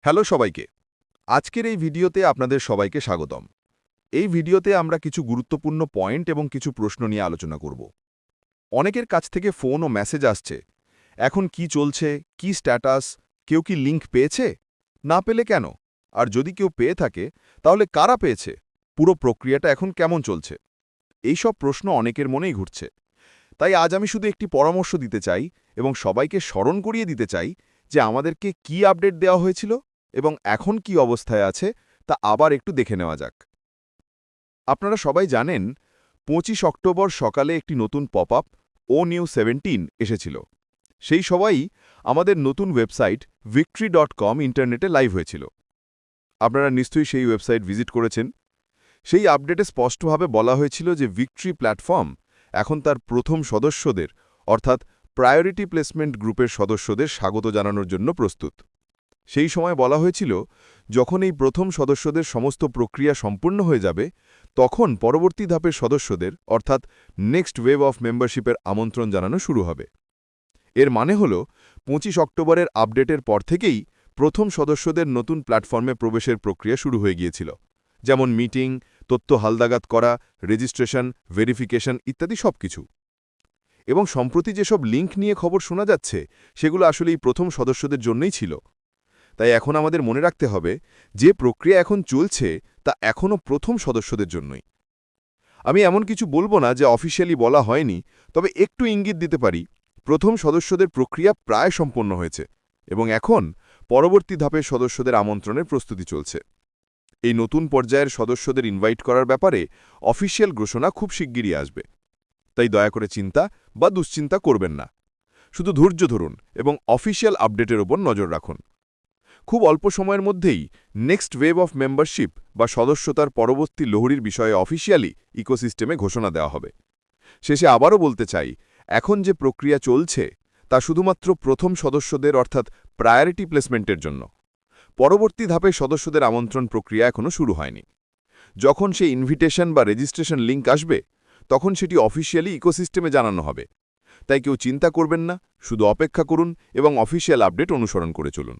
Hello সবাইকে। আজকের এই ভিডিওতে আপনাদের সবাইকে স্বাগতম। এই ভিডিওতে আমরা কিছু গুরুত্বপূর্ণ পয়েন্ট এবং কিছু প্রশ্ন নিয়ে আলোচনা করব। অনেকের কাছ থেকে ফোন ও মেসেজ আসছে, এখন কি চলছে, কি স্ট্যাটাস, কেউ কি লিংক পেয়েছে, না পেলে কেন, আর যদি কেউ পেয়ে থাকে তাহলে কারা পেয়েছে, পুরো প্রক্রিয়াটা এখন কেমন চলছে। এই সব প্রশ্ন অনেকের মনেই ঘুরছে। তাই আজ আমি শুধু একটি পরামর্শ দিতে চাই এবং সবাইকে স্মরণ করিয়ে দিতে চাই যে আমাদেরকে কি আপডেট দেওয়া হয়েছিল এবং এখন কি অবস্থায় আছে তা আবার একটু দেখে নেওয়া যাক। আপনারা সবাই জানেন ২৫ অক্টোবর সকালে একটি নতুন পপ আপ ONew17 এসেছিল। সেই সময়ই আমাদের নতুন ওয়েবসাইট victory.com ইন্টারনেটে লাইভ হয়েছিল। আপনারা নিশ্চয়ই সেই ওয়েবসাইট ভিজিট করেছেন। সেই আপডেটে স্পষ্টভাবে বলা হয়েছিল যে ভিক্টরি প্ল্যাটফর্ম এখন তার প্রথম সদস্যদের অর্থাৎ প্রায়োরিটি প্লেসমেন্ট গ্রুপের সদস্যদের স্বাগত জানানোর জন্য প্রস্তুত। সেই সময় বলা হয়েছিল যখন এই প্রথম সদস্যদের সমস্ত প্রক্রিয়া সম্পূর্ণ হয়ে যাবে তখন পরবর্তী ধাপের সদস্যদের অর্থাৎ নেক্সট ওয়েভ অফ মেম্বারশিপের আমন্ত্রণ জানানো শুরু হবে। এর মানে হল ২৫ অক্টোবরের আপডেটের পর থেকেই প্রথম সদস্যদের নতুন প্ল্যাটফর্মে প্রবেশের প্রক্রিয়া শুরু হয়ে গিয়েছিল, যেমন মিটিং, তথ্য হালদাগাত করা, রেজিস্ট্রেশন, ভেরিফিকেশন ইত্যাদি সবকিছু। এবং সম্প্রতি যেসব লিঙ্ক নিয়ে খবর শোনা যাচ্ছে সেগুলো আসলে এই প্রথম সদস্যদের জন্যই ছিল। তাই এখন আমাদের মনে রাখতে হবে যে প্রক্রিয়া এখন চলছে তা এখনও প্রথম সদস্যদের জন্যই। আমি এমন কিছু বলবো না যে অফিসিয়ালি বলা হয়নি, তবে একটু ইঙ্গিত দিতে পারি প্রথম সদস্যদের প্রক্রিয়া প্রায় সম্পন্ন হয়েছে এবং এখন পরবর্তী ধাপের সদস্যদের আমন্ত্রণের প্রস্তুতি চলছে। এই নতুন পর্যায়ের সদস্যদের ইনভাইট করার ব্যাপারে অফিসিয়াল ঘোষণা খুব শিগগিরই আসবে। তাই দয়া করে চিন্তা বা দুশ্চিন্তা করবেন না, শুধু ধৈর্য ধরুন এবং অফিসিয়াল আপডেটের ওপর নজর রাখুন। খুব অল্প সময়ের মধ্যেই নেক্সট ওয়েভ অফ মেম্বারশিপ বা সদস্যতার পরবর্তী লহরীর বিষয়ে অফিসিয়ালি ইকোসিস্টেমে ঘোষণা দেওয়া হবে। শেষে আবারও বলতে চাই, এখন যে প্রক্রিয়া চলছে তা শুধুমাত্র প্রথম সদস্যদের অর্থাৎ প্রায়োরিটি প্লেসমেন্টের জন্য। পরবর্তী ধাপে সদস্যদের আমন্ত্রণ প্রক্রিয়া এখনও শুরু হয়নি। যখন সেই ইনভিটেশন বা রেজিস্ট্রেশন লিঙ্ক আসবে তখন সেটি অফিসিয়ালি ইকোসিস্টেমে জানানো হবে। তাই কেউ চিন্তা করবেন না, শুধু অপেক্ষা করুন এবং অফিসিয়াল আপডেট অনুসরণ করে চলুন।